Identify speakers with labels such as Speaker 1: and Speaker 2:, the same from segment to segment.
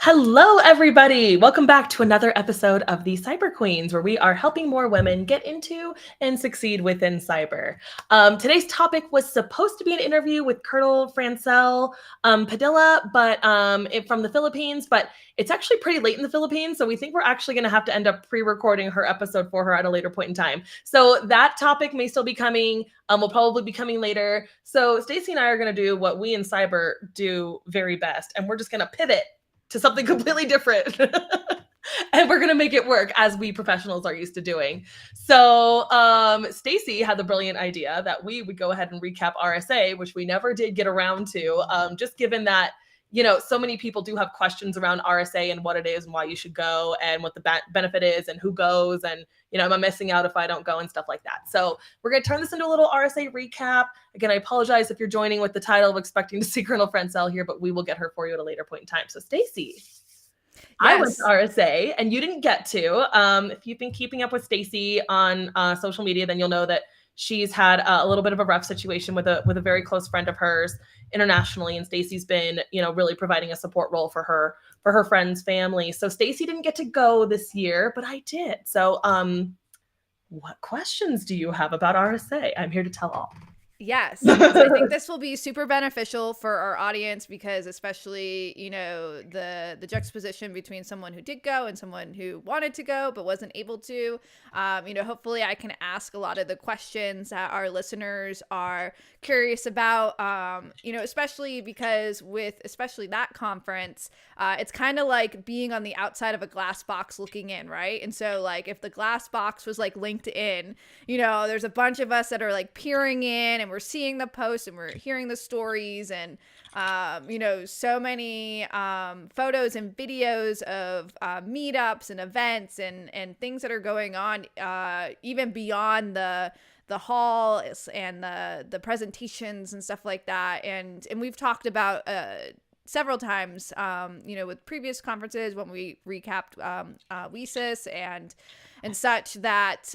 Speaker 1: Hello, everybody. Welcome back to another episode of the Cyber Queens, where we are helping more women get into and succeed within cyber. Today's topic was supposed to be an interview with Colonel Frances Padilla, but from the Philippines, but it's actually pretty late in the Philippines, so we think we're actually going to have to end up pre-recording her episode for her at a later point in time. So that topic may still be coming. Will probably be coming later. So Stacey and I are going to do what we in cyber do very best, and we're just going to pivot to something completely different. And we're going to make it work as we professionals are used to doing. So Stacey had the brilliant idea that we would go ahead and recap RSA, which we never did get around to, just given that, so many people do have questions around RSA and what it is and why you should go and what the benefit is and who goes and, am I missing out if I don't go and stuff like that. So we're going to turn this into a little RSA recap. Again, I apologize if you're joining with the title of expecting to see Colonel Frances here, but we will get her for you at a later point in time. So Stacey, I went to RSA and you didn't get to. If you've been keeping up with Stacey on social media, then you'll know that she's had a little bit of a rough situation with a very close friend of hers internationally, and Stacey's been, really providing a support role for her friend's family. So Stacey didn't get to go this year, but I did. So, what questions do you have about RSA? I'm here to tell all.
Speaker 2: Yes. I think this will be super beneficial for our audience because especially, the juxtaposition between someone who did go and someone who wanted to go but wasn't able to. Hopefully I can ask a lot of the questions that our listeners are curious about, especially because especially that conference, it's kind of like being on the outside of a glass box looking in, right? And so like if the glass box was like LinkedIn, there's a bunch of us that are like peering in and we're seeing the posts and we're hearing the stories and so many photos and videos of meetups and events and things that are going on even beyond the hall and the presentations and stuff like that, and we've talked about several times with previous conferences when we recapped WESIS and such, that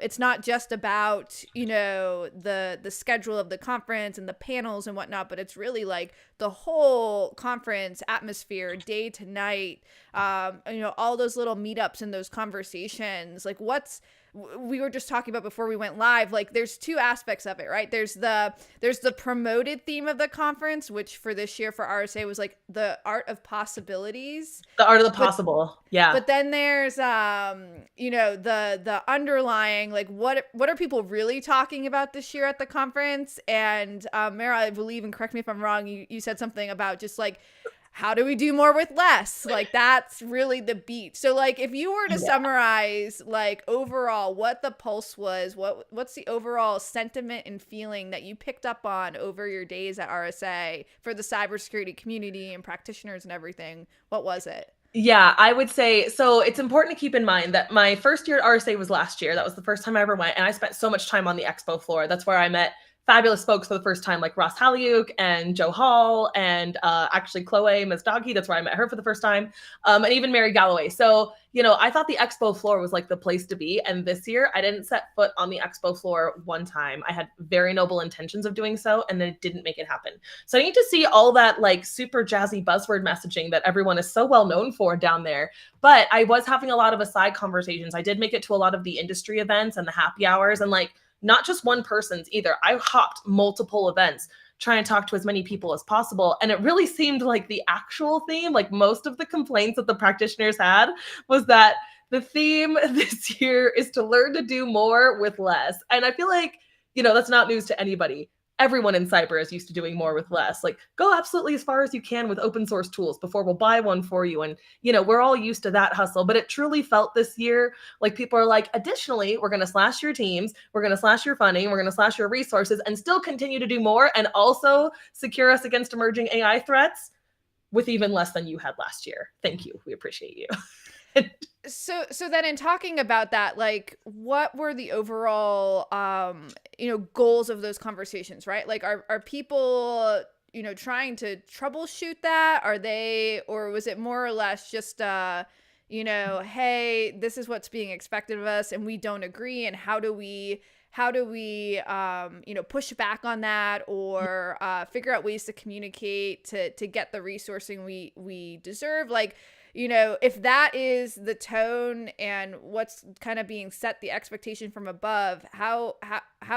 Speaker 2: it's not just about the schedule of the conference and the panels and whatnot, but it's really like the whole conference atmosphere, day to night, all those little meetups and those conversations. Like we were just talking about before we went live, like there's two aspects of it, right? There's the promoted theme of the conference, which for this year for RSA was like the art of possibilities.
Speaker 1: The art of the possible. Yeah.
Speaker 2: But then there's the underlying, like what are people really talking about this year at the conference? And Mara, I believe, and correct me if I'm wrong, you said something about just like, how do we do more with less? Like that's really the beat. So like if you were to summarize like overall what the pulse was, what's the overall sentiment and feeling that you picked up on over your days at RSA for the cybersecurity community and practitioners and everything, what was it?
Speaker 1: Yeah, I would say, so it's important to keep in mind that my first year at RSA was last year. That was the first time I ever went. And I spent so much time on the expo floor. That's where I met fabulous folks for the first time, like Ross Haliuk and Joe Hall and actually Chloe Mazdagi. That's where I met her for the first time. And even Mary Galloway. So, I thought the expo floor was like the place to be. And this year I didn't set foot on the expo floor one time. I had very noble intentions of doing so, and then it didn't make it happen. So I need to see all that like super jazzy buzzword messaging that everyone is so well known for down there. But I was having a lot of aside conversations. I did make it to a lot of the industry events and the happy hours, and like, not just one person's either. I hopped multiple events trying to talk to as many people as possible. And it really seemed like the actual theme, like most of the complaints that the practitioners had, was that the theme this year is to learn to do more with less. And I feel like, that's not news to anybody. Everyone in cyber is used to doing more with less. Like, go absolutely as far as you can with open source tools before we'll buy one for you. And, we're all used to that hustle. But it truly felt this year like people are like, additionally, we're going to slash your teams, we're going to slash your funding, we're going to slash your resources, and still continue to do more and also secure us against emerging AI threats with even less than you had last year. Thank you. We appreciate you.
Speaker 2: So then in talking about that, like what were the overall goals of those conversations, right? Like are people trying to troubleshoot that? Or was it more or less just hey, this is what's being expected of us and we don't agree, and how do we how do we push back on that, or figure out ways to communicate to get the resourcing we deserve. Like, if that is the tone and what's kind of being set, the expectation from above, how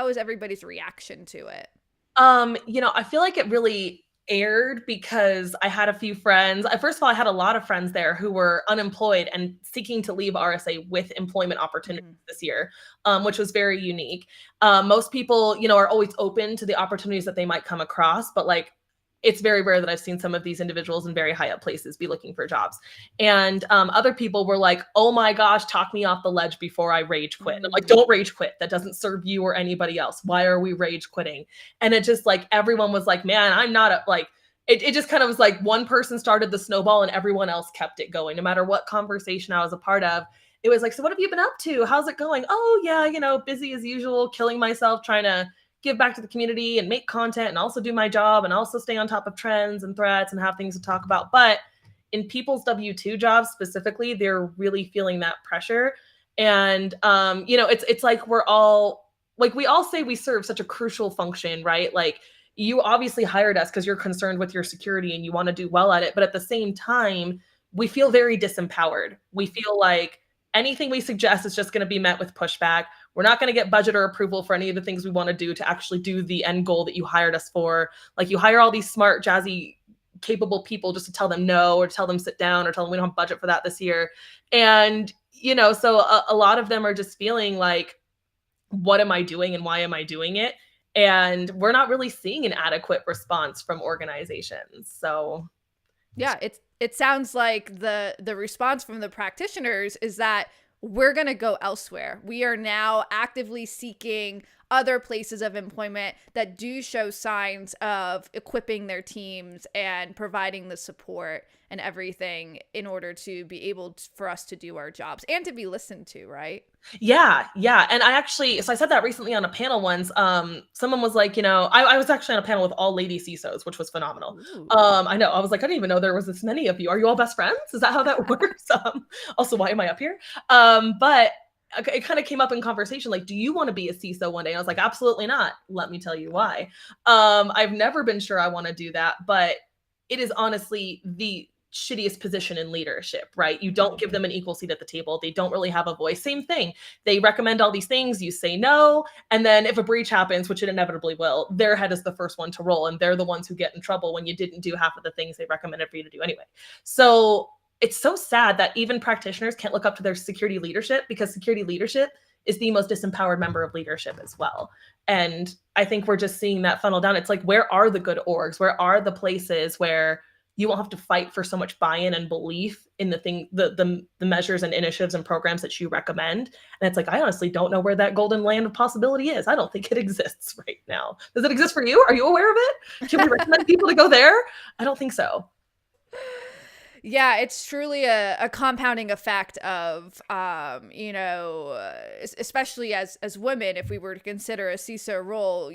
Speaker 2: is everybody's reaction to it?
Speaker 1: I feel like it really aired because I had a few friends. First of all, I had a lot of friends there who were unemployed and seeking to leave RSA with employment opportunities this year, which was very unique. Most people, are always open to the opportunities that they might come across, but like, it's very rare that I've seen some of these individuals in very high up places be looking for jobs. And other people were like, oh my gosh, talk me off the ledge before I rage quit. And I'm like, don't rage quit. That doesn't serve you or anybody else. Why are we rage quitting? And it just like, everyone was like, man, I'm not it just kind of was like one person started the snowball and everyone else kept it going. No matter what conversation I was a part of, it was like, so what have you been up to? How's it going? Oh yeah, busy as usual, killing myself, trying to give back to the community and make content and also do my job and also stay on top of trends and threats and have things to talk about. But in people's W-2 jobs specifically, they're really feeling that pressure. And, it's like we all say we serve such a crucial function, right? Like, you obviously hired us because you're concerned with your security and you want to do well at it. But at the same time, we feel very disempowered. We feel like anything we suggest is just going to be met with pushback. We're not going to get budget or approval for any of the things we want to do to actually do the end goal that you hired us for. Like, you hire all these smart, jazzy, capable people just to tell them no, or tell them sit down, or tell them we don't have budget for that this year. And, so a lot of them are just feeling like, what am I doing and why am I doing it? And we're not really seeing an adequate response from organizations. So
Speaker 2: yeah, it sounds like the response from the practitioners is that we're going to go elsewhere. We are now actively seeking other places of employment that do show signs of equipping their teams and providing the support and everything in order to be able for us to do our jobs and to be listened to, right?
Speaker 1: Yeah. And I said that recently on a panel once. Someone was like, I was actually on a panel with all lady CISOs, which was phenomenal. I know. I was like, I didn't even know there was this many of you. Are you all best friends? Is that how that works? Also, why am I up here? But it kind of came up in conversation. Like, do you want to be a CISO one day? I was like, absolutely not. Let me tell you why. I've never been sure I want to do that, but it is honestly the shittiest position in leadership, right? You don't give them an equal seat at the table. They don't really have a voice. Same thing. They recommend all these things. You say no. And then if a breach happens, which it inevitably will, their head is the first one to roll. And they're the ones who get in trouble when you didn't do half of the things they recommended for you to do anyway. So it's so sad that even practitioners can't look up to their security leadership, because security leadership is the most disempowered member of leadership as well. And I think we're just seeing that funnel down. It's like, where are the good orgs? Where are the places where you won't have to fight for so much buy-in and belief in the measures and initiatives and programs that you recommend? And it's like, I honestly don't know where that golden land of possibility is. I don't think it exists right now. Does it exist for you? Are you aware of it? Can we recommend people to go there? I don't think so.
Speaker 2: Yeah, it's truly a compounding effect of, especially as women, if we were to consider a CISO role,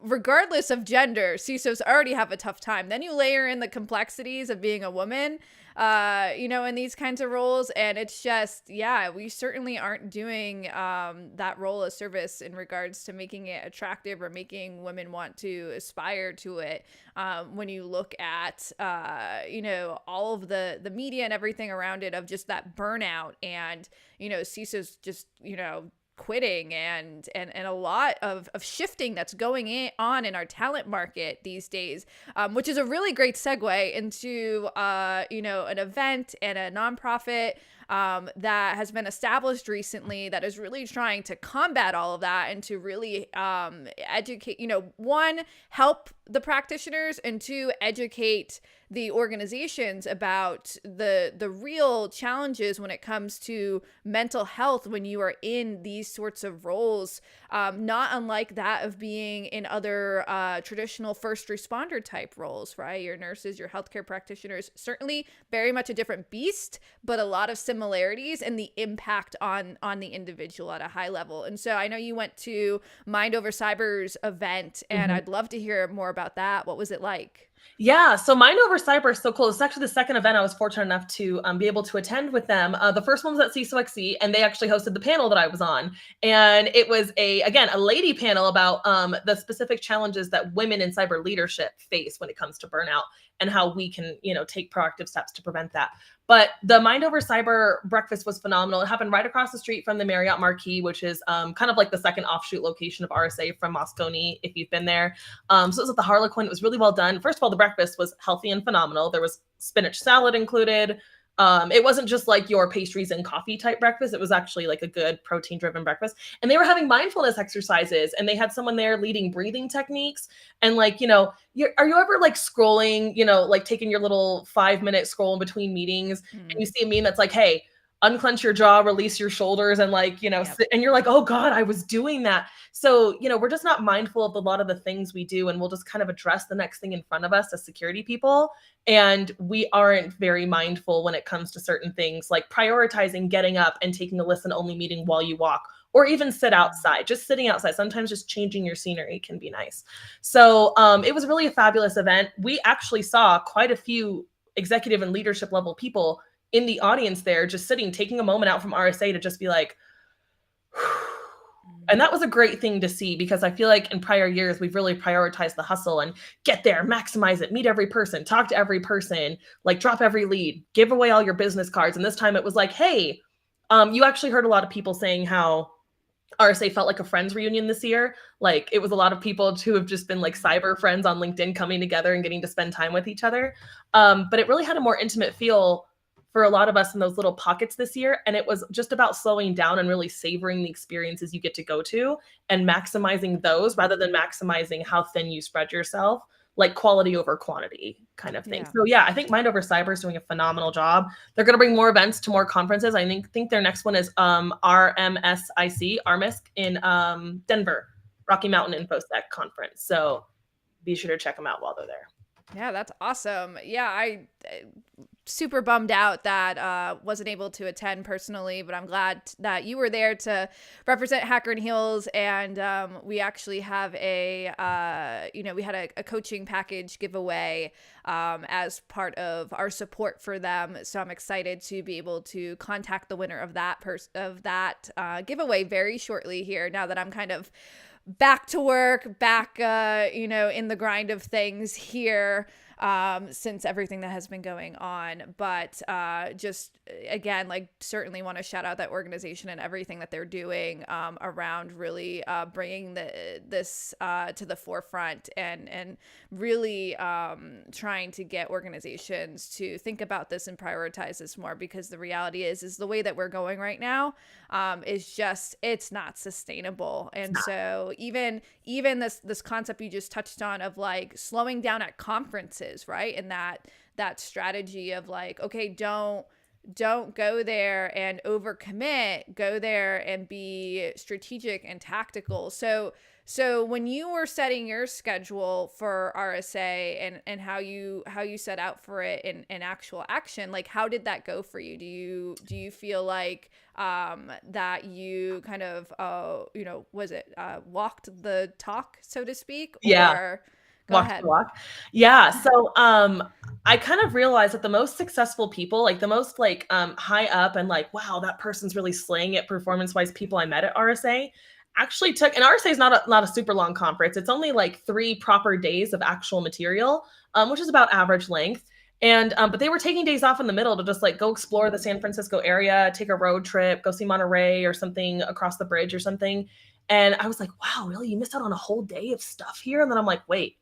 Speaker 2: regardless of gender, CISOs already have a tough time. Then you layer in the complexities of being a woman, in these kinds of roles. And it's just, we certainly aren't doing that role of service in regards to making it attractive or making women want to aspire to it. When you look at, all of the media and everything around it, of just that burnout and, CISOs just, quitting and a lot of shifting that's going on in our talent market these days, which is a really great segue into, an event and a nonprofit that has been established recently that is really trying to combat all of that and to really educate, one, help the practitioners, and two, educate the organizations about the real challenges when it comes to mental health when you are in these sorts of roles, not unlike that of being in other traditional first responder type roles, right? Your nurses, your healthcare practitioners, certainly very much a different beast, but a lot of similarities and the impact on the individual at a high level. And so I know you went to Mind Over Cyber's event, and I'd love to hear more about that. What was it like?
Speaker 1: Yeah, so Mind Over Cyber is so cool. It's actually the second event I was fortunate enough to be able to attend with them. The first one was at CISOXC, and they actually hosted the panel that I was on. And it was a lady panel about the specific challenges that women in cyber leadership face when it comes to burnout and how we can, take proactive steps to prevent that. But the Mind Over Cyber breakfast was phenomenal. It happened right across the street from the Marriott Marquis, which is kind of like the second offshoot location of RSA from Moscone, if you've been there. So it was at the Harlequin. It was really well done. First of all, the breakfast was healthy and phenomenal. There was spinach salad included. It wasn't just like your pastries and coffee type breakfast. It was actually like a good protein driven breakfast. And they were having mindfulness exercises, and they had someone there leading breathing techniques. And like, are you ever like scrolling, like taking your little 5-minute scroll in between meetings, and you see a meme that's like, hey, unclench your jaw, release your shoulders, and like, sit, and you're like, oh God, I was doing that. So, we're just not mindful of a lot of the things we do, and we'll just kind of address the next thing in front of us as security people. And we aren't very mindful when it comes to certain things, like prioritizing getting up and taking a listen only meeting while you walk, or even sit outside. Just sitting outside, sometimes just changing your scenery can be nice. So it was really a fabulous event. We actually saw quite a few executive and leadership level people in the audience there, just sitting, taking a moment out from RSA to just be like, and that was a great thing to see, because I feel like in prior years, we've really prioritized the hustle and get there, maximize it, meet every person, talk to every person, like drop every lead, give away all your business cards. And this time it was like, hey, you actually heard a lot of people saying how RSA felt like a friends reunion this year. Like it was a lot of people who have just been like cyber friends on LinkedIn coming together and getting to spend time with each other. But it really had a more intimate feel for a lot of us in those little pockets this year. And it was just about slowing down and really savoring the experiences you get to go to and maximizing those rather than maximizing how thin you spread yourself, like quality over quantity kind of thing.
Speaker 2: Yeah.
Speaker 1: So yeah, I think Mind Over Cyber is doing a phenomenal job. They're going to bring more events to more conferences. I think their next one is RMSIC in Denver, Rocky Mountain InfoSec conference. So be sure to check them out while they're there.
Speaker 2: Yeah, that's awesome. Yeah, I super bummed out that wasn't able to attend personally, but I'm glad that you were there to represent Hacker and Heels. And we actually have we had a coaching package giveaway as part of our support for them. So I'm excited to be able to contact the winner of that giveaway very shortly here, now that I'm kind of back to work, back, in the grind of things here, since everything that has been going on. But just again, like certainly want to shout out that organization and everything that they're doing around really bringing this to the forefront and really trying to get organizations to think about this and prioritize this more, because the reality is the way that we're going right now is just, it's not sustainable. And so even this concept you just touched on of like slowing down at conferences, right? And that strategy of like, okay, don't go there and overcommit, go there and be strategic and tactical. So when you were setting your schedule for RSA and how you set out for it in actual action, like how did that go for you? Do you feel like that you kind of walked the talk, so to speak?
Speaker 1: Yeah.
Speaker 2: Or go ahead.
Speaker 1: Walk. Yeah. So I kind of realized that the most successful people, like the most like high up and like, wow, that person's really slaying it performance-wise, people I met at RSA actually took, and RSA is not a super long conference. It's only like 3 proper days of actual material, which is about average length. And but they were taking days off in the middle to just like go explore the San Francisco area, take a road trip, go see Monterey or something across the bridge or something. And I was like, wow, really? You missed out on a whole day of stuff here? And then I'm like, wait.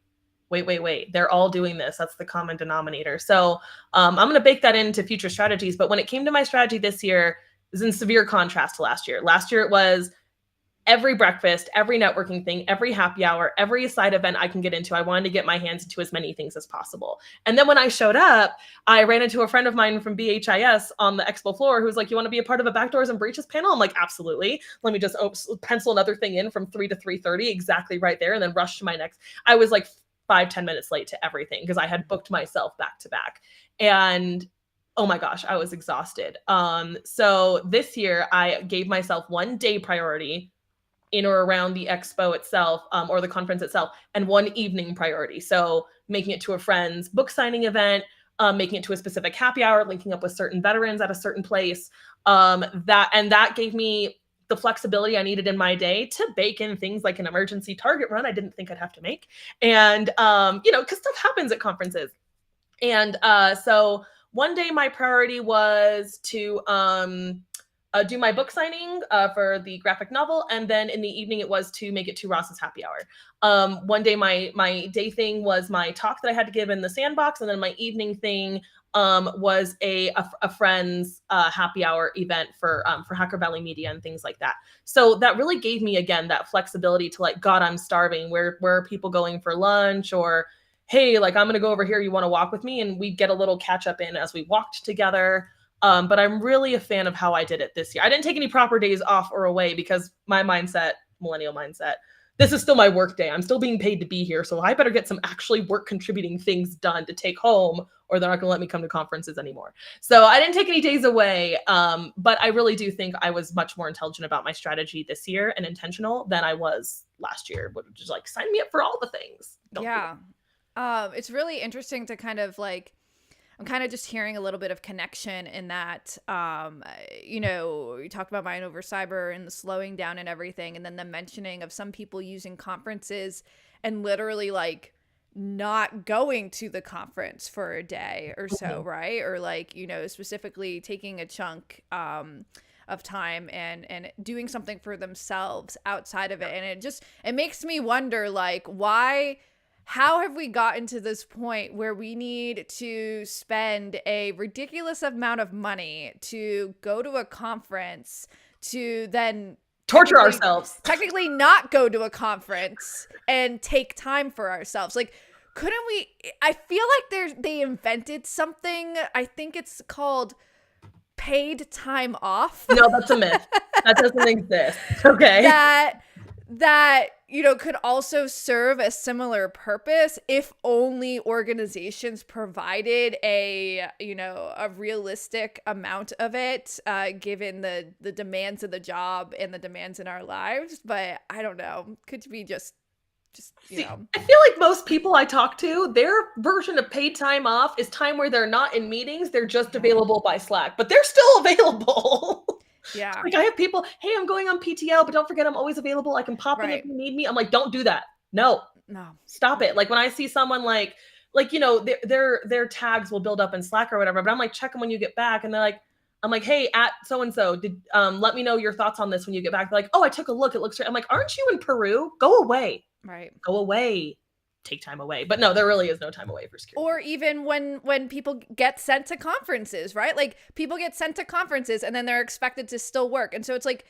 Speaker 1: They're all doing this. That's the common denominator. So I'm going to bake that into future strategies. But when it came to my strategy this year, it was in severe contrast to last year. Last year, it was every breakfast, every networking thing, every happy hour, every side event I can get into. I wanted to get my hands into as many things as possible. And then when I showed up, I ran into a friend of mine from BHIS on the expo floor who was like, you want to be a part of a backdoors and breaches panel? I'm like, absolutely. Let me just pencil another thing in from 3 to 3:30, exactly right there, and then rush to my next. I was like 5-10 minutes late to everything because I had booked myself back to back. And oh my gosh, I was exhausted. So this year I gave myself 1 day priority in or around the expo itself, or the conference itself, and one evening priority. So making it to a friend's book signing event, making it to a specific happy hour, linking up with certain veterans at a certain place. That gave me the flexibility I needed in my day to bake in things like an emergency Target run I didn't think I'd have to make. And, because stuff happens at conferences. And so one day my priority was to do my book signing for the graphic novel, and then in the evening it was to make it to Ross's happy hour. One day my day thing was my talk that I had to give in the sandbox, and then my evening thing was a friend's happy hour event for Hacker Valley Media and things like that. So that really gave me, again, that flexibility to like, God, I'm starving. Where are people going for lunch? Or, hey, like, I'm going to go over here. You want to walk with me? And we get a little catch up in as we walked together. But I'm really a fan of how I did it this year. I didn't take any proper days off or away because my mindset, millennial mindset, this is still my work day. I'm still being paid to be here. So I better get some actually work contributing things done to take home, or they're not going to let me come to conferences anymore. So I didn't take any days away. But I really do think I was much more intelligent about my strategy this year and intentional than I was last year, which is like, sign me up for all the things.
Speaker 2: Yeah. It's really interesting to kind of like, I'm kind of just hearing a little bit of connection in that, you talked about Mind Over Cyber and the slowing down and everything. And then the mentioning of some people using conferences and literally like not going to the conference for a day or so, right? Or like, specifically taking a chunk of time and doing something for themselves outside of it. And it makes me wonder, like, how have we gotten to this point where we need to spend a ridiculous amount of money to go to a conference to then
Speaker 1: torture ourselves,
Speaker 2: technically not go to a conference and take time for ourselves? Like, couldn't we? I feel like they invented something. I think it's called paid time off.
Speaker 1: No, that's a myth. That doesn't exist. Okay.
Speaker 2: That could also serve a similar purpose if only organizations provided a realistic amount of it, given the demands of the job and the demands in our lives. But I don't know, could be just
Speaker 1: See, I feel like most people I talk to, their version of paid time off is time where they're not in meetings, they're just available by Slack, but they're still available.
Speaker 2: Yeah.
Speaker 1: Like, I have people, hey, I'm going on PTO, but don't forget I'm always available. I can pop in if you need me. I'm like, don't do that. No, stop it. Like, when I see someone like, their tags will build up in Slack or whatever, but I'm like, check them when you get back. And I'm like, hey, at so-and-so, let me know your thoughts on this when you get back. They're like, oh, I took a look. It looks great. I'm like, aren't you in Peru? Go away.
Speaker 2: Right.
Speaker 1: Go away. Take time away. But no, there really is no time away for security.
Speaker 2: Or even when people get sent to conferences, right? Like, people get sent to conferences and then they're expected to still work. And so it's like,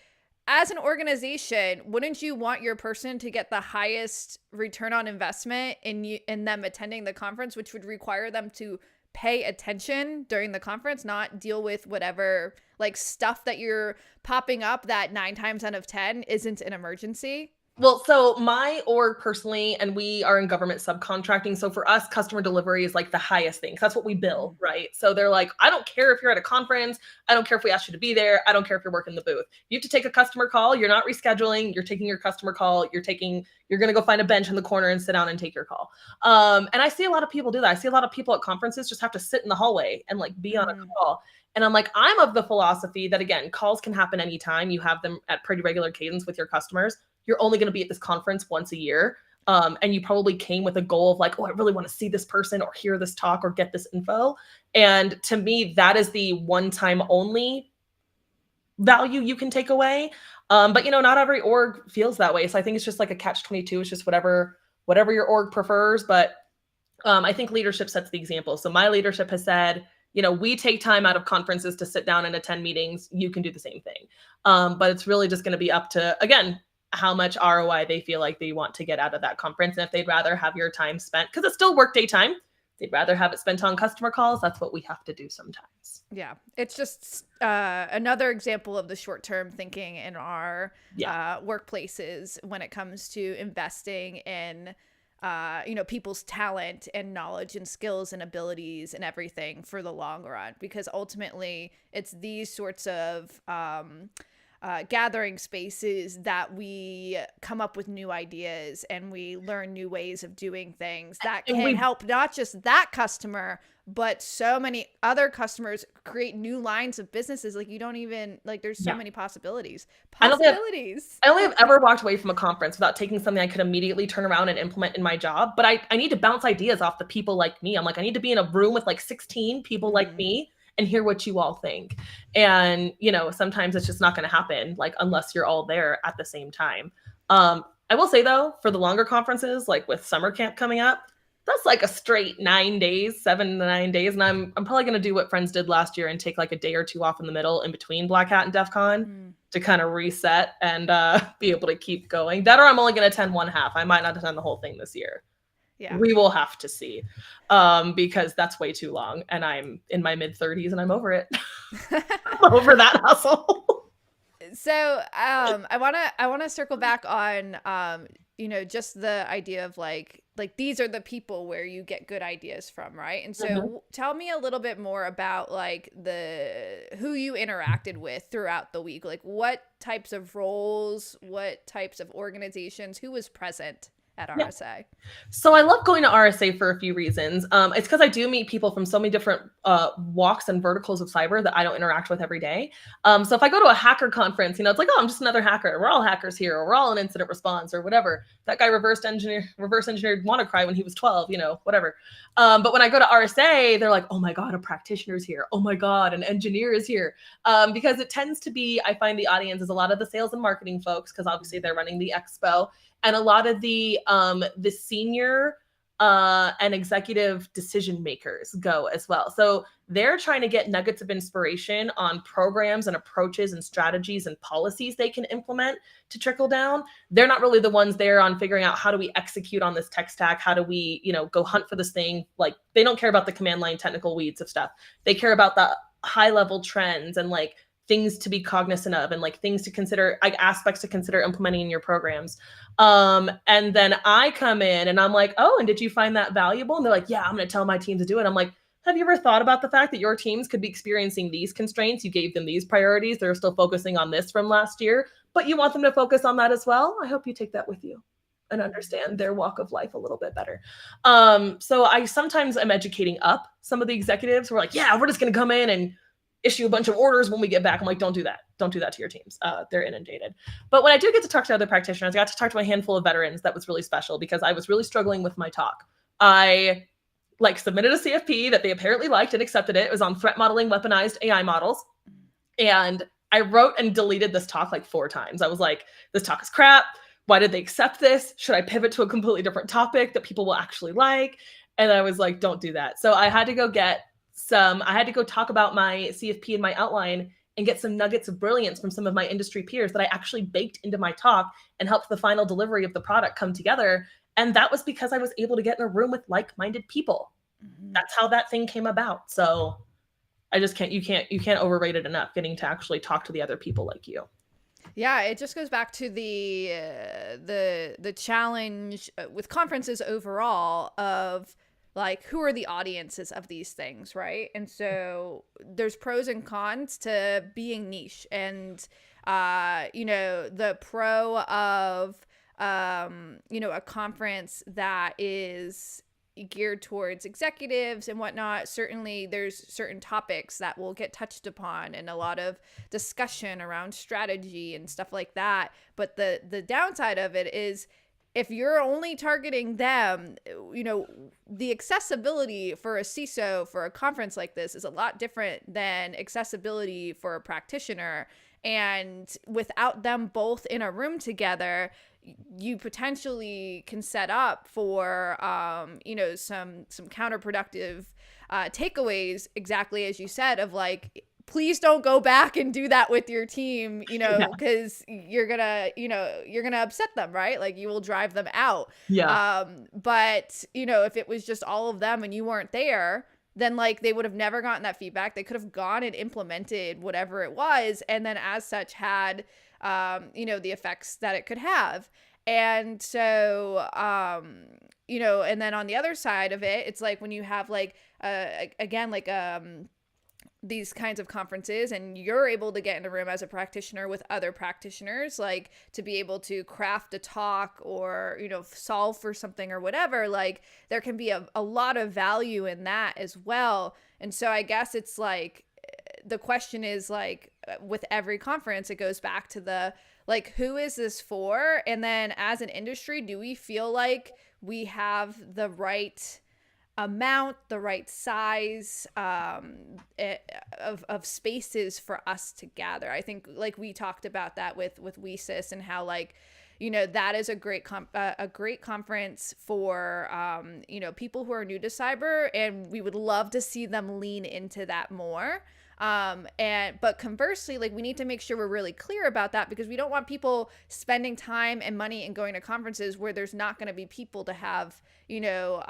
Speaker 2: as an organization, wouldn't you want your person to get the highest return on investment in them attending the conference, which would require them to pay attention during the conference, not deal with whatever like stuff that you're popping up that 9 times out of 10 isn't an emergency?
Speaker 1: Well, so my org personally, and we are in government subcontracting. So for us, customer delivery is like the highest thing. That's what we bill, right? So they're like, I don't care if you're at a conference. I don't care if we asked you to be there. I don't care if you're working the booth. You have to take a customer call. You're not rescheduling. You're taking your customer call. You're going to go find a bench in the corner and sit down and take your call. And I see a lot of people do that. I see a lot of people at conferences just have to sit in the hallway and like be on a call. And I'm like, I'm of the philosophy that, again, calls can happen anytime. You have them at pretty regular cadence with your customers. You're only going to be at this conference once a year. And you probably came with a goal of like, oh, I really want to see this person or hear this talk or get this info. And to me, that is the one time only value you can take away. But not every org feels that way. So I think it's just like a catch-22. It's just whatever your org prefers. But I think leadership sets the example. So my leadership has said, we take time out of conferences to sit down and attend meetings. You can do the same thing. But it's really just going to be up to, again, how much ROI they feel like they want to get out of that conference. And if they'd rather have your time spent, because it's still workday time, they'd rather have it spent on customer calls. That's what we have to do sometimes.
Speaker 2: Yeah. It's just another example of the short-term thinking in our workplaces when it comes to investing in people's talent and knowledge and skills and abilities and everything for the long run, because ultimately it's these sorts of gathering spaces that we come up with new ideas and we learn new ways of doing things that can help not just that customer, but so many other customers create new lines of businesses. Like you don't even like, there's so many possibilities.
Speaker 1: I only have ever walked away from a conference without taking something I could immediately turn around and implement in my job. But I need to bounce ideas off the people like me. I'm like, I need to be in a room with like 16 people like me and hear what you all think. And, you know, sometimes it's just not going to happen, like, unless you're all there at the same time. I will say, though, for the longer conferences, like with summer camp coming up, that's like a straight 9 days, 7 to 9 days. And I'm probably going to do what friends did last year and take like a day or two off in the middle in between Black Hat and DEF CON to kind of reset and be able to keep going. That or I'm only going to attend one half. I might not attend the whole thing this year. Yeah. We will have to see because that's way too long. And I'm in my mid-30s and I'm over it. I'm over that hustle.
Speaker 2: So I want to circle back on you know, just the idea of like these are the people where you get good ideas from, right? And so tell me a little bit more about like who you interacted with throughout the week. Like what types of roles, what types of organizations, who was present at RSA? Yeah.
Speaker 1: So I love going to RSA for a few reasons. It's because I do meet people from so many different walks and verticals of cyber that I don't interact with every day. So if I go to a hacker conference, you know, it's like, oh, I'm just another hacker. We're all hackers here, or we're all in incident response or whatever. That guy reverse engineered WannaCry when he was 12, you know, whatever. But when I go to RSA, they're like, oh my God, a practitioner is here. Oh my God, an engineer is here. Because it tends to be, I find the audience is a lot of the sales and marketing folks, because obviously they're running the expo. And a lot of the senior and executive decision makers go as well. So they're trying to get nuggets of inspiration on programs and approaches and strategies and policies they can implement to trickle down. They're not really the ones there on figuring out how do we execute on this tech stack? How do we, you know, go hunt for this thing? Like they don't care about the command line technical weeds of stuff. They care about the high level trends and like things to be cognizant of and like things to consider, like aspects to consider implementing in your programs. And then I come in and I'm like, oh, and did you find that valuable? And they're like, yeah, I'm going to tell my team to do it. I'm like, have you ever thought about the fact that your teams could be experiencing these constraints? You gave them these priorities. They're still focusing on this from last year, but you want them to focus on that as well. I hope you take that with you and understand their walk of life a little bit better. So I sometimes am educating up some of the executives who are like, yeah, we're just going to come in and issue a bunch of orders when we get back. I'm like, don't do that. Don't do that to your teams. They're inundated. But when I do get to talk to other practitioners, I got to talk to a handful of veterans. That was really special because I was really struggling with my talk. I like submitted a CFP that they apparently liked and accepted it. It was on threat modeling weaponized AI models. And I wrote and deleted this talk like 4 times. I was like, this talk is crap. Why did they accept this? Should I pivot to a completely different topic that people will actually like? And I was like, don't do that. So I had to go talk about my CFP and my outline and get some nuggets of brilliance from some of my industry peers that I actually baked into my talk and helped the final delivery of the product come together. And that was because I was able to get in a room with like-minded people. That's how that thing came about. So I just you can't overrate it enough, getting to actually talk to the other people like you.
Speaker 2: Yeah, it just goes back to the challenge with conferences overall of like, who are the audiences of these things, right? And so there's pros and cons to being niche. And, you know, the pro of, you know, a conference that is geared towards executives and whatnot, certainly there's certain topics that will get touched upon and a lot of discussion around strategy and stuff like that. But the downside of it is, if you're only targeting them, you know, the accessibility for a CISO for a conference like this is a lot different than accessibility for a practitioner. And without them both in a room together, you potentially can set up for, you know, some counterproductive takeaways, exactly as you said, of like, please don't go back and do that with your team, you know, because you're gonna upset them, right? Like you will drive them out. Yeah. But you know, if it was just all of them and you weren't there, then like they would have never gotten that feedback. They could have gone and implemented whatever it was, and then as such had, you know, the effects that it could have. And so, you know, and then on the other side of it, it's like when you have like, again, like, these kinds of conferences and you're able to get in a room as a practitioner with other practitioners, like to be able to craft a talk or, you know, solve for something or whatever, like there can be a lot of value in that as well. And so I guess it's like the question is like with every conference, it goes back to the like, who is this for? And then as an industry, do we feel like we have the right amount, the right size of spaces for us to gather? I think like we talked about that with WeSys and how like, you know, that is a great conference for you know, people who are new to cyber, and we would love to see them lean into that more. But conversely, like we need to make sure we're really clear about that, because we don't want people spending time and money and going to conferences where there's not going to be people to have, you know,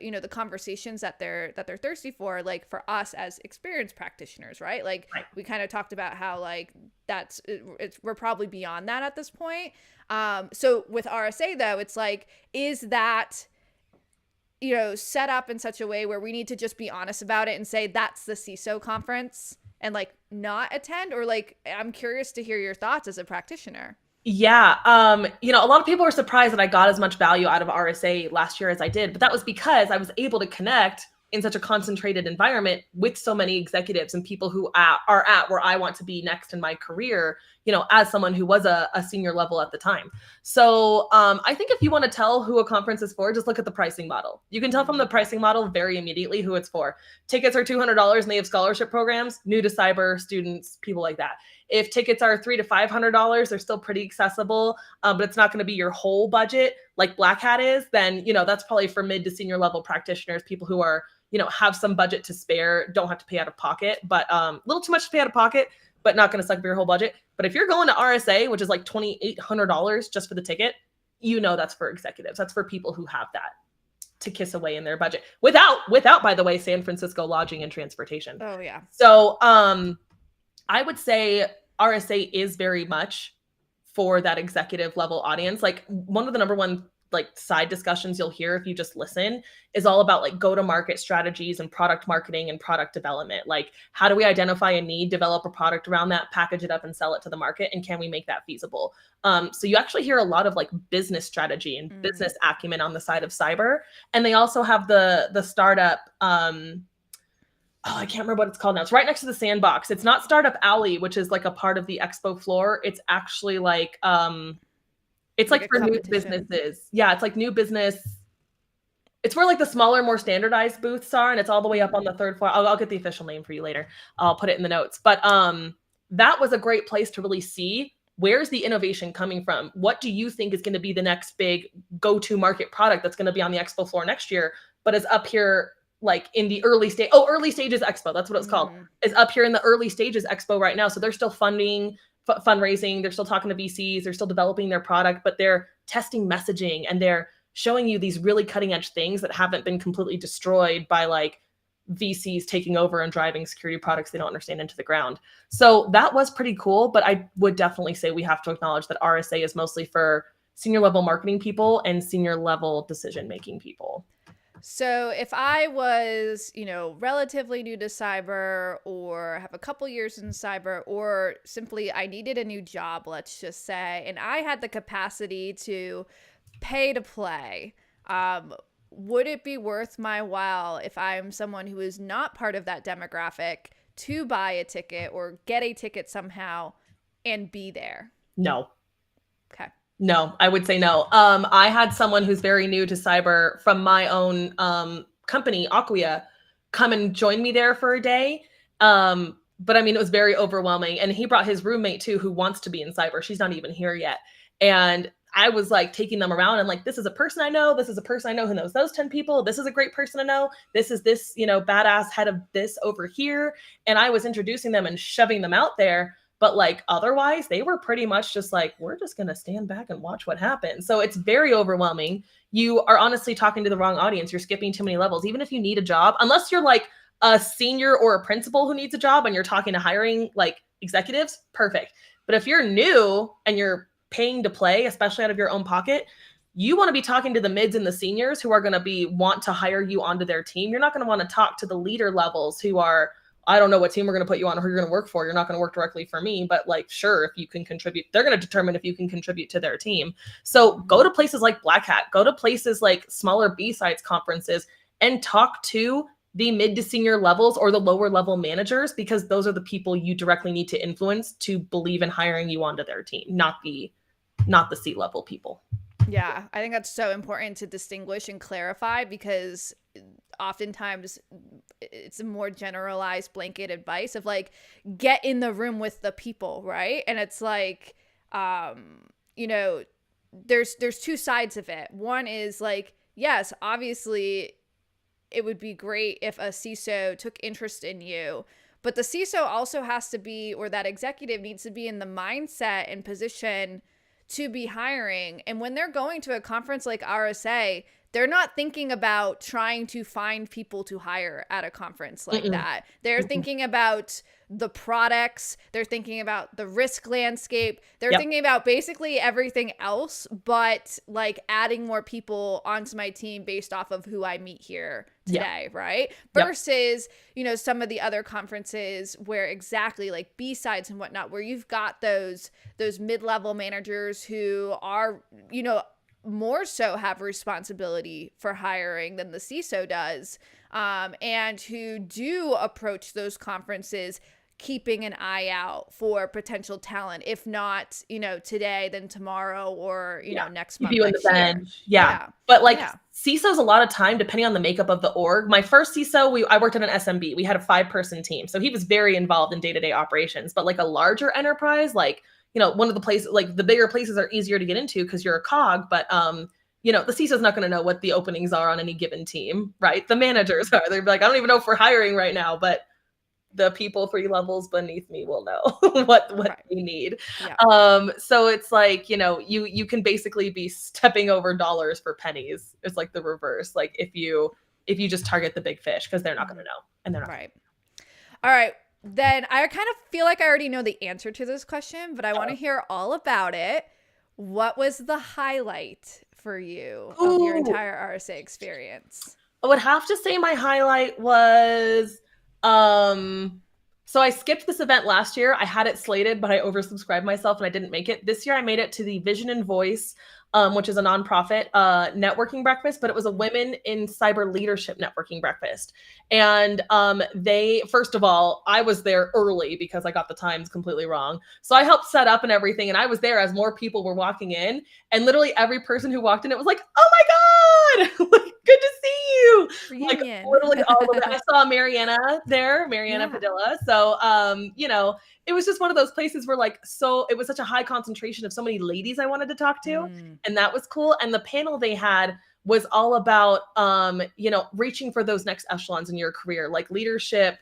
Speaker 2: the conversations that they're thirsty for, like for us as experienced practitioners, right? Like we kind of talked about how like we're probably beyond that at this point. So with RSA though, it's like, is that, you know, set up in such a way where we need to just be honest about it and say that's the CISO conference and like not attend? Or like, I'm curious to hear your thoughts as a practitioner.
Speaker 1: Yeah. You know, a lot of people were surprised that I got as much value out of RSA last year as I did, but that was because I was able to connect in such a concentrated environment with so many executives and people who are at where I want to be next in my career, you know, as someone who was a senior level at the time. So I think if you want to tell who a conference is for, just look at the pricing model. You can tell from the pricing model very immediately who it's for. Tickets are $200 and they have scholarship programs, new to cyber students, people like that. If tickets are $300 to $500, they're still pretty accessible, but it's not going to be your whole budget like Black Hat is. Then, you know, that's probably for mid to senior level practitioners, people who are, you know, have some budget to spare, don't have to pay out of pocket, but a little too much to pay out of pocket, but not going to suck up your whole budget. But if you're going to RSA, which is like $2,800 just for the ticket, you know, that's for executives. That's for people who have that to kiss away in their budget without, by the way, San Francisco lodging and transportation.
Speaker 2: Oh yeah.
Speaker 1: So, I would say RSA is very much for that executive level audience. Like one of the number one like side discussions you'll hear if you just listen is all about like go-to-market strategies and product marketing and product development. Like how do we identify a need, develop a product around that, package it up and sell it to the market, and can we make that feasible? So you actually hear a lot of like business strategy and business acumen on the side of cyber. And they also have the startup I can't remember what it's called now. It's right next to the Sandbox. It's not Startup Alley, which is like a part of the expo floor. It's actually like it's like for new businesses. Yeah, it's like new business. It's where like the smaller, more standardized booths are, and it's all the way up on the third floor. I'll get the official name for you later. I'll put it in the notes. But that was a great place to really see where's the innovation coming from. What do you think is going to be the next big go-to market product that's going to be on the expo floor next year, but is up here like in the early stage. Early stages expo. That's what it's called. Is up here in the early stages expo right now. So they're still fundraising. They're still talking to VCs. They're still developing their product, but they're testing messaging and they're showing you these really cutting edge things that haven't been completely destroyed by like VCs taking over and driving security products they don't understand into the ground. So that was pretty cool. But I would definitely say we have to acknowledge that RSA is mostly for senior level marketing people and senior level decision-making people.
Speaker 2: So if I was, you know, relatively new to cyber or have a couple years in cyber, or simply I needed a new job, let's just say, and I had the capacity to pay to play, would it be worth my while if I'm someone who is not part of that demographic to buy a ticket or get a ticket somehow and be there?
Speaker 1: No.
Speaker 2: Okay.
Speaker 1: No, I would say no. I had someone who's very new to cyber from my own company, Acquia, come and join me there for a day. But I mean, it was very overwhelming. And he brought his roommate too, who wants to be in cyber. She's not even here yet. And I was like taking them around and like, this is a person I know. This is a person I know who knows those 10 people. This is a great person to know. This is this, you know, badass head of this over here. And I was introducing them and shoving them out there. But like otherwise, they were pretty much just like, we're just going to stand back and watch what happens. So it's very overwhelming. You are honestly talking to the wrong audience. You're skipping too many levels. Even if you need a job, unless you're like a senior or a principal who needs a job and you're talking to hiring like executives, perfect. But if you're new and you're paying to play, especially out of your own pocket, you want to be talking to the mids and the seniors who are going to want to hire you onto their team. You're not going to want to talk to the leader levels who are I don't know what team we're going to put you on or who you're going to work for. You're not going to work directly for me, but like, sure, if you can contribute, they're going to determine if you can contribute to their team. So go to places like Black Hat, go to places like smaller B-sides conferences and talk to the mid to senior levels or the lower level managers, because those are the people you directly need to influence to believe in hiring you onto their team, not the C-level people.
Speaker 2: Yeah, I think that's so important to distinguish and clarify, because oftentimes it's a more generalized blanket advice of like, get in the room with the people, right? And it's like, you know, there's two sides of it. One is like, yes, obviously it would be great if a CISO took interest in you, but the CISO also has to be, or that executive needs to be in the mindset and position to be hiring. And when they're going to a conference like RSA, they're not thinking about trying to find people to hire at a conference like that. They're thinking about the products. They're thinking about the risk landscape. They're thinking about basically everything else, but like adding more people onto my team based off of who I meet here today, right? Versus, you know, some of the other conferences where exactly like B-sides and whatnot, where you've got those mid-level managers who are, you know, more so have responsibility for hiring than the CISO does, and who do approach those conferences keeping an eye out for potential talent, if not, you know, today, then tomorrow, or, you know, next month,
Speaker 1: keep you in the bench. Yeah. But like CISO's a lot of time, depending on the makeup of the org. My first CISO, I worked at an SMB. We had a 5-person team. So he was very involved in day-to-day operations, but like a larger enterprise, like, you know, one of the places, like the bigger places are easier to get into because you're a cog, but you know, the CISO's not going to know what the openings are on any given team, right? The managers are. They're like, I don't even know if we're hiring right now, but the people 3 levels beneath me will know what they need. So it's like, you know, you can basically be stepping over dollars for pennies. It's like the reverse. Like if you just target the big fish, because they're not going to know, and they're not.
Speaker 2: Right. All right. Then I kind of feel like I already know the answer to this question, but I want to hear all about it. What was the highlight for you of your entire RSA experience?
Speaker 1: I would have to say my highlight was, so I skipped this event last year. I had it slated, but I oversubscribed myself and I didn't make it. This year I made it to the Vision and Voice, which is a nonprofit networking breakfast, but it was a women in cyber leadership networking breakfast. And they, first of all, I was there early because I got the times completely wrong. So I helped set up and everything. And I was there as more people were walking in, and literally every person who walked in, it was like, oh my God, like, good to see you.
Speaker 2: Reunion.
Speaker 1: Like literally all of it. I saw Mariana there, Mariana Padilla. So, you know, it was just one of those places where like, so it was such a high concentration of so many ladies I wanted to talk to. And that was cool. And the panel they had was all about, you know, reaching for those next echelons in your career, like leadership,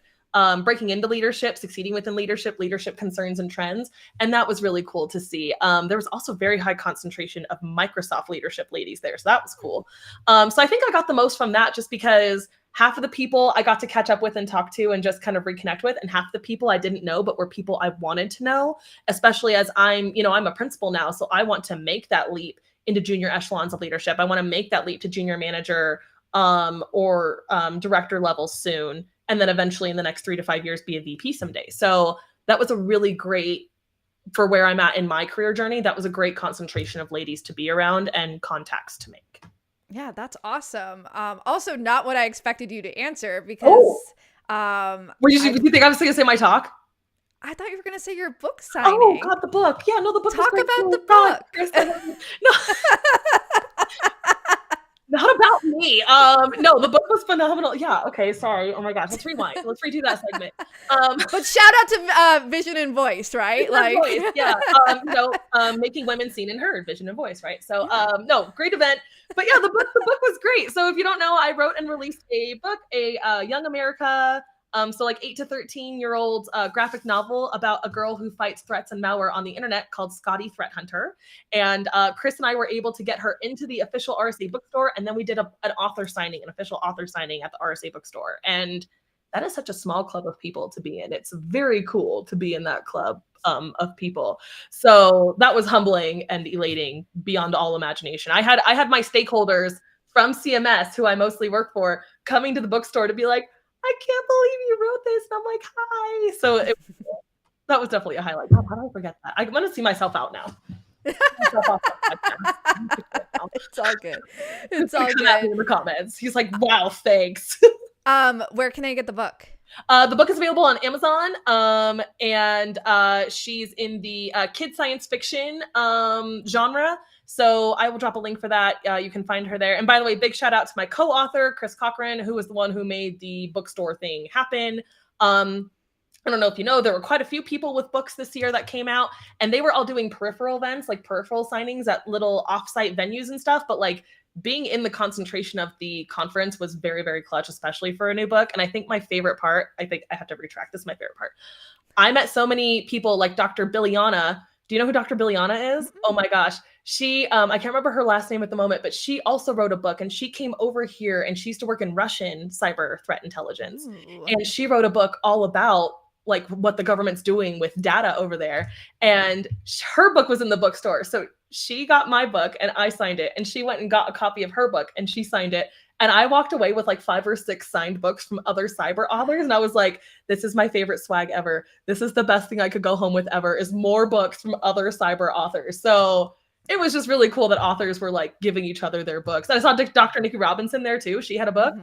Speaker 1: breaking into leadership, succeeding within leadership, leadership concerns and trends. And that was really cool to see. There was also very high concentration of Microsoft leadership ladies there. So that was cool. So I think I got the most from that, just because half of the people I got to catch up with and talk to and just kind of reconnect with, and half the people I didn't know, but were people I wanted to know, especially as I'm a principal now. So I want to make that leap into junior echelons of leadership. I want to make that leap to junior manager or director level soon. And then eventually in the next 3 to 5 years, be a VP someday. So that was a really great, for where I'm at in my career journey, that was a great concentration of ladies to be around and contacts to make.
Speaker 2: Yeah, that's awesome. Also not what I expected you to answer, because
Speaker 1: were you think I was going to say my talk?
Speaker 2: I thought you were going to say your book signing.
Speaker 1: Oh, God, the book. Yeah, no, the book.
Speaker 2: Talk about the book.
Speaker 1: Not about me. No, the book was phenomenal. Yeah. Okay. Sorry. Oh my gosh. Let's rewind. Let's redo that segment.
Speaker 2: But shout out to Vision and Voice, right?
Speaker 1: Like, voice, yeah. You know, making women seen and heard. Vision and Voice, right? So, no, great event. But yeah, the book was great. So if you don't know, I wrote and released a book, a Young America. So like 8 to 13-year-old graphic novel about a girl who fights threats and malware on the internet called Scotty Threat Hunter. And Chris and I were able to get her into the official RSA bookstore. And then we did an official author signing at the RSA bookstore. And that is such a small club of people to be in. It's very cool to be in that club of people. So that was humbling and elating beyond all imagination. I had my stakeholders from CMS, who I mostly work for, coming to the bookstore to be like, I can't believe you wrote this. And I'm like, hi. So that was definitely a highlight. God, how did I forget that? I'm going to see myself out now. Myself off the podcast.
Speaker 2: It's all good. It's
Speaker 1: Come
Speaker 2: all
Speaker 1: at me
Speaker 2: good.
Speaker 1: in the comments. He's like, wow, thanks.
Speaker 2: Where can I get the book?
Speaker 1: The book is available on Amazon, and she's in the kid science fiction genre. So I will drop a link for that. You can find her there. And by the way, big shout out to my co-author, Chris Cochran, who was the one who made the bookstore thing happen. I don't know if you know, there were quite a few people with books this year that came out, and they were all doing peripheral events, like peripheral signings at little offsite venues and stuff. But like being in the concentration of the conference was very, very clutch, especially for a new book. And I think my favorite part, I think I have to retract this, my favorite part. I met so many people like Dr. Billiana. Do you know who Dr. Billiana is? Oh my gosh. She, I can't remember her last name at the moment, but she also wrote a book, and she came over here, and she used to work in Russian cyber threat intelligence.
Speaker 2: Ooh.
Speaker 1: And she wrote a book all about like what the government's doing with data over there. And her book was in the bookstore. So she got my book and I signed it. And she went and got a copy of her book and she signed it. And I walked away with like 5 or 6 signed books from other cyber authors. And I was like, this is my favorite swag ever. This is the best thing I could go home with ever, is more books from other cyber authors. So it was just really cool that authors were like giving each other their books. And I saw Dr. Nikki Robinson there too. She had a book.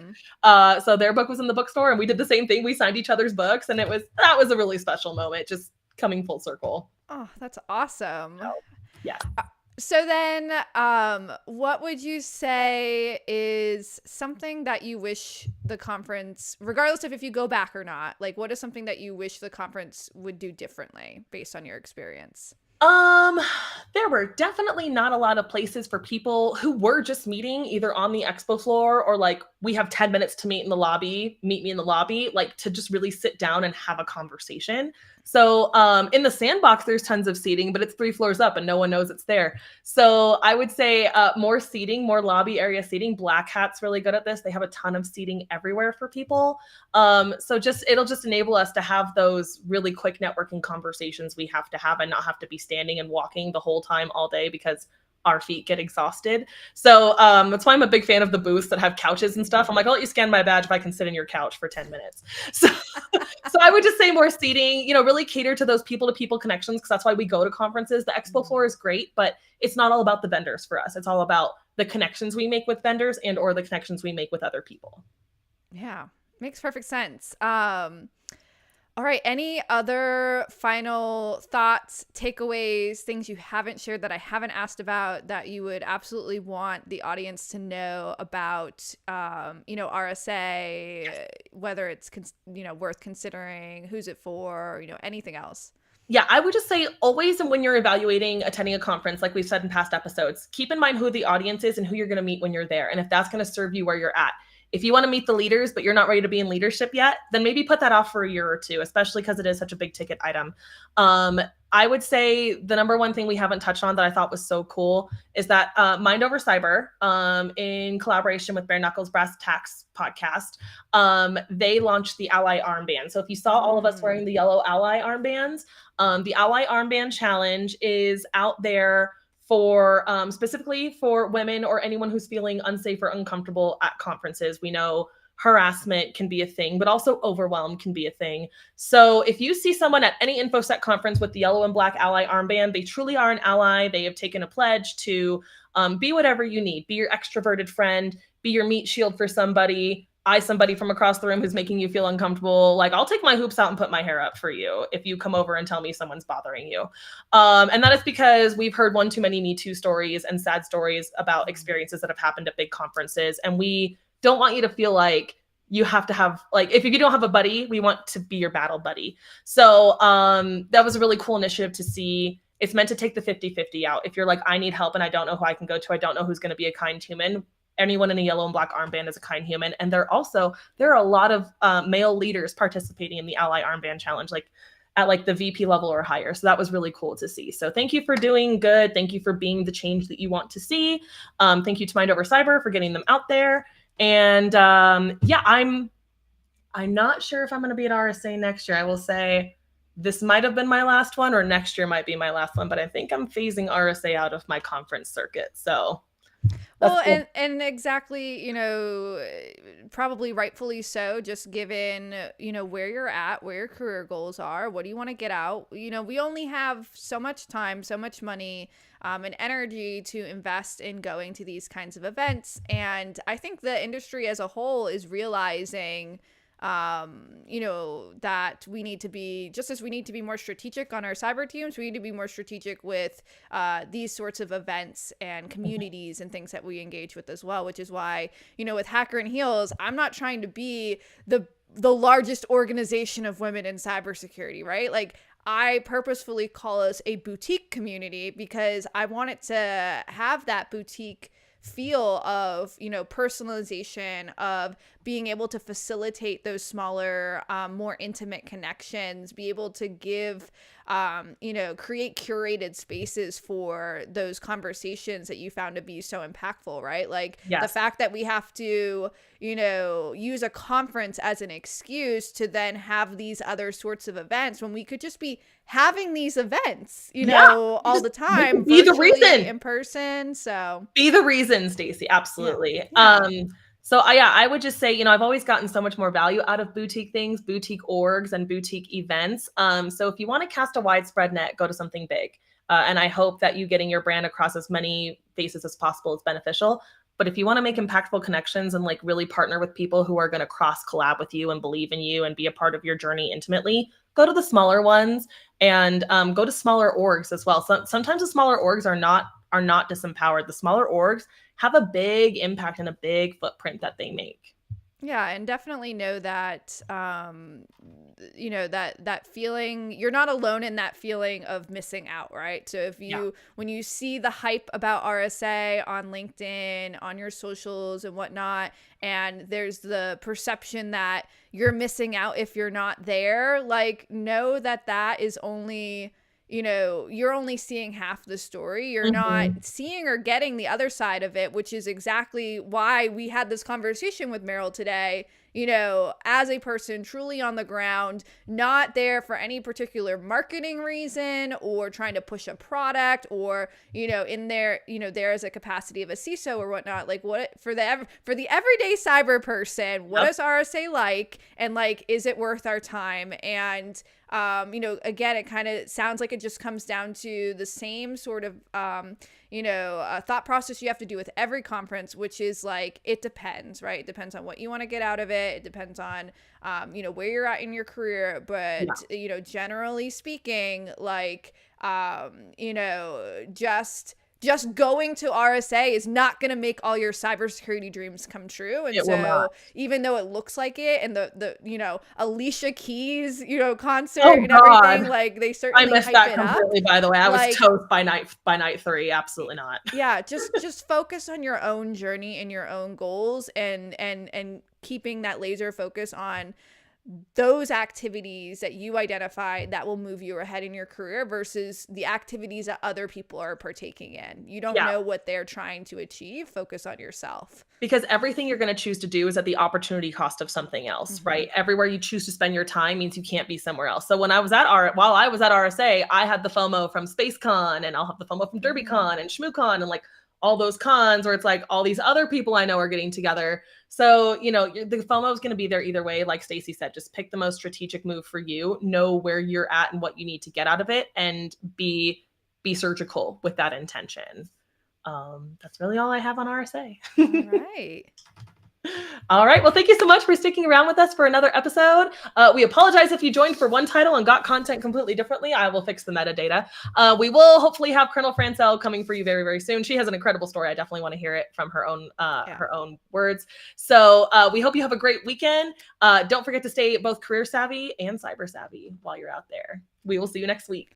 Speaker 1: So their book was in the bookstore, and we did the same thing. We signed each other's books, and that was a really special moment, just coming full circle.
Speaker 2: Oh, that's awesome.
Speaker 1: So, yeah.
Speaker 2: So then, what would you say is something that you wish the conference, regardless of if you go back or not, like what is something that you wish the conference would do differently based on your experience?
Speaker 1: There were definitely not a lot of places for people who were just meeting either on the expo floor or like, we have 10 minutes to meet in the lobby, meet me in the lobby, like to just really sit down and have a conversation. So in the sandbox, there's tons of seating, but it's 3 floors up and no one knows it's there. So I would say more seating, more lobby area seating. Black Hat's really good at this. They have a ton of seating everywhere for people. So it'll just enable us to have those really quick networking conversations we have to have and not have to be standing and walking the whole time all day because our feet get exhausted. So that's why I'm a big fan of the booths that have couches and stuff. I'm like, I'll let you scan my badge if I can sit in your couch for 10 minutes. So, so I would just say more seating, really cater to those people-to-people connections, because that's why we go to conferences. The expo floor is great, but it's not all about the vendors for us. It's all about the connections we make with vendors and or the connections we make with other people.
Speaker 2: Yeah, makes perfect sense. All right. Any other final thoughts, takeaways, things you haven't shared that I haven't asked about that you would absolutely want the audience to know about, RSA, whether it's, worth considering, who's it for, anything else?
Speaker 1: Yeah, I would just say always, and when you're evaluating attending a conference, like we've said in past episodes, keep in mind who the audience is and who you're going to meet when you're there, and if that's going to serve you where you're at. If you want to meet the leaders, but you're not ready to be in leadership yet, then maybe put that off for a year or two, especially because it is such a big ticket item. I would say the number one thing we haven't touched on that I thought was so cool is that Mind Over Cyber, in collaboration with Bare Knuckles Brass Tacks podcast, they launched the Ally armband. So if you saw all of us wearing the yellow Ally armbands, the Ally armband challenge is out there for specifically for women or anyone who's feeling unsafe or uncomfortable at conferences. We know harassment can be a thing, but also overwhelm can be a thing. So if you see someone at any InfoSec conference with the yellow and black Ally armband, they truly are an ally. They have taken a pledge to be whatever you need. Be your extroverted friend, be your meat shield for somebody, somebody from across the room who's making you feel uncomfortable. Like, I'll take my hoops out and put my hair up for you if you come over and tell me someone's bothering you. And that is because we've heard one too many Me Too stories and sad stories about experiences that have happened at big conferences. And we don't want you to feel like you have to have, like, if you don't have a buddy, we want to be your battle buddy. So that was a really cool initiative to see. It's meant to take the 50-50 out. If you're like, I need help and I don't know who I can go to, I don't know who's going to be a kind human, anyone in a yellow and black armband is a kind human. And there are a lot of male leaders participating in the Ally armband challenge, like at like the VP level or higher. So that was really cool to see. So thank you for doing good. Thank you for being the change that you want to see. Thank you to Mind Over Cyber for getting them out there. And yeah, I'm not sure if I'm going to be at RSA next year. I will say this might have been my last one, or next year might be my last one, but I think I'm phasing RSA out of my conference circuit. So That's
Speaker 2: Well,
Speaker 1: cool.
Speaker 2: and exactly, probably rightfully so, just given, where you're at, where your career goals are, what do you want to get out? We only have so much time, so much money, and energy to invest in going to these kinds of events. And I think the industry as a whole is realizing that we need to be, just as we need to be more strategic on our cyber teams, we need to be more strategic with these sorts of events and communities and things that we engage with as well, which is why, with Hacker and Heels, I'm not trying to be the largest organization of women in cybersecurity, right? Like, I purposefully call us a boutique community because I want it to have that boutique feel of, personalization, of being able to facilitate those smaller, more intimate connections, be able to give, create curated spaces for those conversations that you found to be so impactful, right? Like the
Speaker 1: Yes.
Speaker 2: fact that we have to, use a conference as an excuse to then have these other sorts of events when we could just be having these events,
Speaker 1: Yeah.
Speaker 2: all the time,
Speaker 1: Be the
Speaker 2: virtually,
Speaker 1: reason.
Speaker 2: in person. So
Speaker 1: Be the reason, Stacey.
Speaker 2: yeah,
Speaker 1: Absolutely.
Speaker 2: yeah.
Speaker 1: So I would just say, I've always gotten so much more value out of boutique things, boutique orgs, and boutique events. So if you want to cast a widespread net, go to something big. And I hope that you getting your brand across as many faces as possible is beneficial. But if you want to make impactful connections and like really partner with people who are going to cross collab with you and believe in you and be a part of your journey intimately, go to the smaller ones and go to smaller orgs as well. Sometimes the smaller orgs are not disempowered. The smaller orgs have a big impact and a big footprint that they make.
Speaker 2: Yeah, and definitely know that that feeling, you're not alone in that feeling of missing out, right? So if
Speaker 1: Yeah.
Speaker 2: you when you see the hype about RSA on LinkedIn, on your socials and whatnot, and there's the perception that you're missing out if you're not there, like, know that that is only, you're only seeing half the story. You're not
Speaker 1: Mhm.
Speaker 2: seeing or getting the other side of it, which is exactly why we had this conversation with Meryl today. As a person truly on the ground, not there for any particular marketing reason or trying to push a product or, in there, there as a capacity of a CISO or whatnot. Like, what for the everyday cyber person, what
Speaker 1: Yep.
Speaker 2: does RSA like? And like, is it worth our time? And again, it kind of sounds like it just comes down to the same sort of, thought process you have to do with every conference, which is like, it depends, right? It depends on what you want to get out of it. It depends on, where you're at in your career.
Speaker 1: Yeah.
Speaker 2: But, generally speaking, like, just going to RSA is not going to make all your cybersecurity dreams come true. And
Speaker 1: It will not.
Speaker 2: so even though it looks like it, and the Alicia Keys, concert
Speaker 1: Oh
Speaker 2: and everything,
Speaker 1: God.
Speaker 2: like they
Speaker 1: I
Speaker 2: certainly
Speaker 1: missed
Speaker 2: hype
Speaker 1: that
Speaker 2: it up.
Speaker 1: completely, by the way. I was
Speaker 2: Like,
Speaker 1: toast by night 3. Absolutely not.
Speaker 2: yeah, just focus on your own journey and your own goals, and keeping that laser focus on those activities that you identify that will move you ahead in your career versus the activities that other people are partaking in. You don't
Speaker 1: Yeah.
Speaker 2: know what they're trying to achieve. Focus on yourself.
Speaker 1: Because everything you're going to choose to do is at the opportunity cost of something else,
Speaker 2: Mm-hmm.
Speaker 1: right? Everywhere you choose to spend your time means you can't be somewhere else. So while I was at RSA, I had the FOMO from SpaceCon, and I'll have the FOMO from
Speaker 2: Mm-hmm.
Speaker 1: DerbyCon and ShmooCon and like all those cons where it's like all these other people I know are getting together. So, the FOMO is going to be there either way. Like Stacey said, just pick the most strategic move for you, know where you're at and what you need to get out of it, and be surgical with that intention. That's really all I have on RSA.
Speaker 2: All right.
Speaker 1: All right. Well, thank you so much for sticking around with us for another episode. We apologize if you joined for one title and got content completely differently. I will fix the metadata. We will hopefully have Colonel Francel coming for you very, very soon. She has an incredible story. I definitely want to hear it from her own words. So we hope you have a great weekend. Don't forget to stay both career savvy and cyber savvy while you're out there. We will see you next week.